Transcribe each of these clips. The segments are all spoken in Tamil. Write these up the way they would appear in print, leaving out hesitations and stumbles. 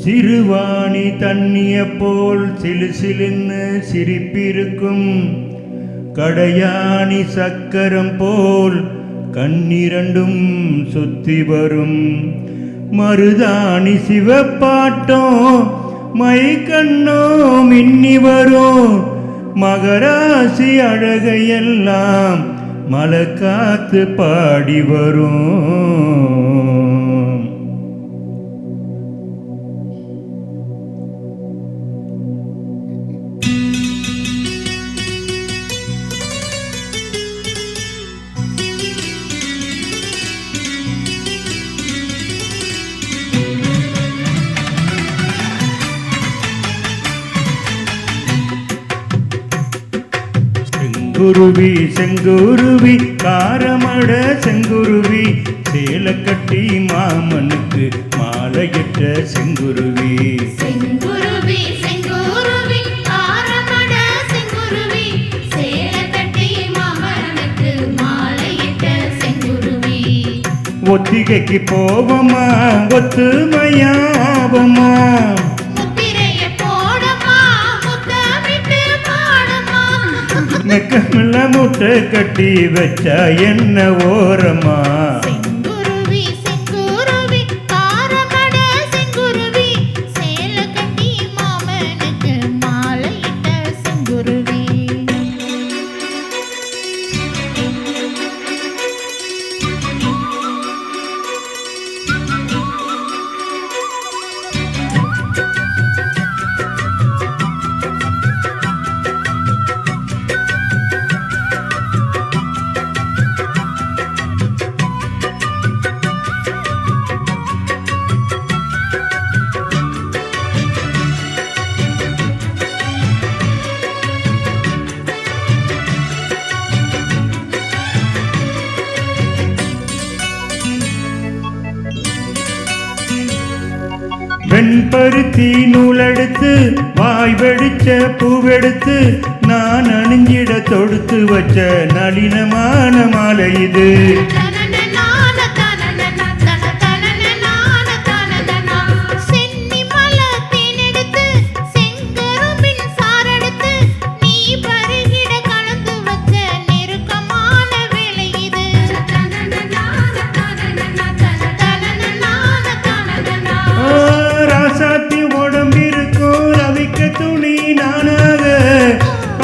சிறுவாணி தண்ணிய போல் சிலு சிலுன்னு சிரிப்பிருக்கும், கடையாணி சக்கரம் போல் கண்ணிரண்டும் சுத்தி வரும், மருதாணி சிவப்பாட்டம் மை கண்ணோ மின்னி வரும், மகராசி அழகையெல்லாம் மலை காத்து பாடி வரும். செங்குருவி செங்குருவி காரமட செங்குருவி, சேலை கட்டி மாமனுக்கு மாலையிட்ட செங்குருவி. செங்குருவி செங்குருவி காரமட செங்குருவி, சேலை கட்டி மாமனுக்கு மாலையிட்ட செங்குருவி. ஒத்திகைக்கு போவமா ஒத்துமையாவமா, மெக்கமில்ல முட்டை கட்டி வச்சா என்ன ஓரமா. செங்குருவி செங்குருவி காரமட செங்குருவி, சேலை கட்டி மாமனுக்கு மாலையிட்ட செங்குருவி. வெண்பருத்தி நூலெடுத்து வாய் வெடிச்ச பூவெடுத்து நான் அணிஞ்சிட தொடுத்து வச்ச நளினமான மாலை இது.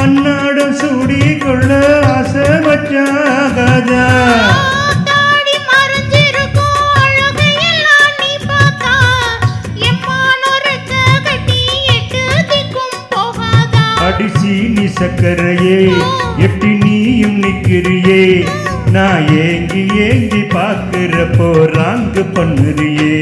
அன்னாடம் சூடி கொள்ள ஆசை வச்சாகாதா, அடிசி நீ சக்கரையே எட்டி நீயும் நிக்கிறியே, நான் ஏங்கி ஏங்கி பாக்குறப்போ ராங்கு பண்ணுறியே.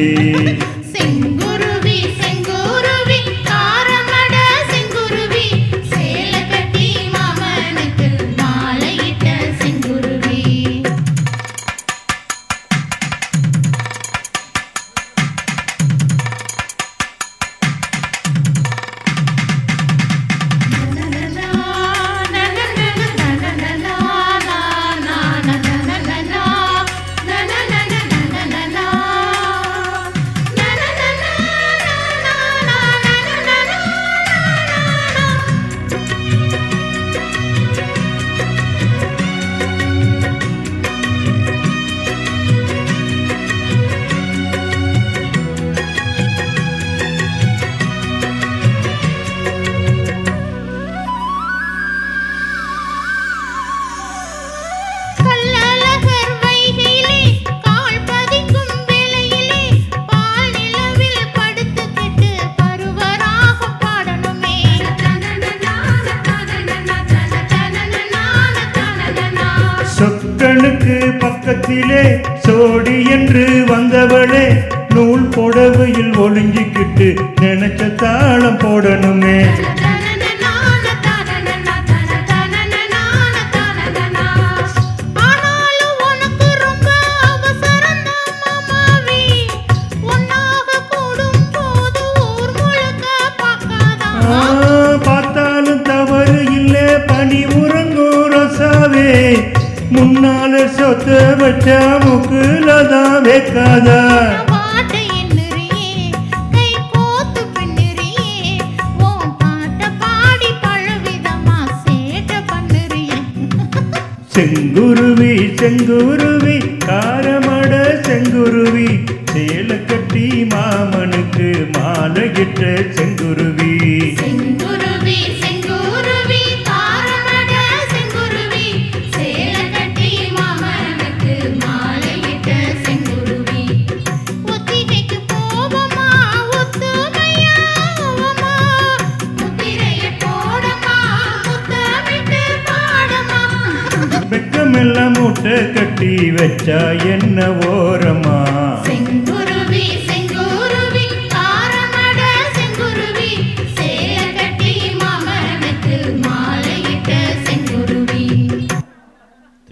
சொக்கனுக்கு பக்கத்திலே சோடி என்று வந்தவளே, நூல் புடவையில் ஒளிஞ்சிக்கிட்டு நினைச்ச தாளம் போடணுமே. பார்த்தாலும் தவறு இல்லை பனி உறங்கும் ரோசாவே, முன்னால சொத்த வச்சா முக்குலதான் வைக்காதா. பாட்டை என்னறியே கை கோத்து செங்குருவி காரமட செங்குருவி சேல கட்டி மாமனுக்கு மாலையிட்ட செங்குருவி செங்குருவி செங்குருவி தாரமட செங்குருவி சேல கட்டி மாமனுக்கு மாலையிட்ட செங்குருவி ஒத்திகைக்கு போவமா ஒத்துமையாவமா முத்திரைய போடமா முத்தமிட்டு பாடமா வெக்கமெல்லாம் மூட்டை கட்டி வச்சா என்ன ஓரமா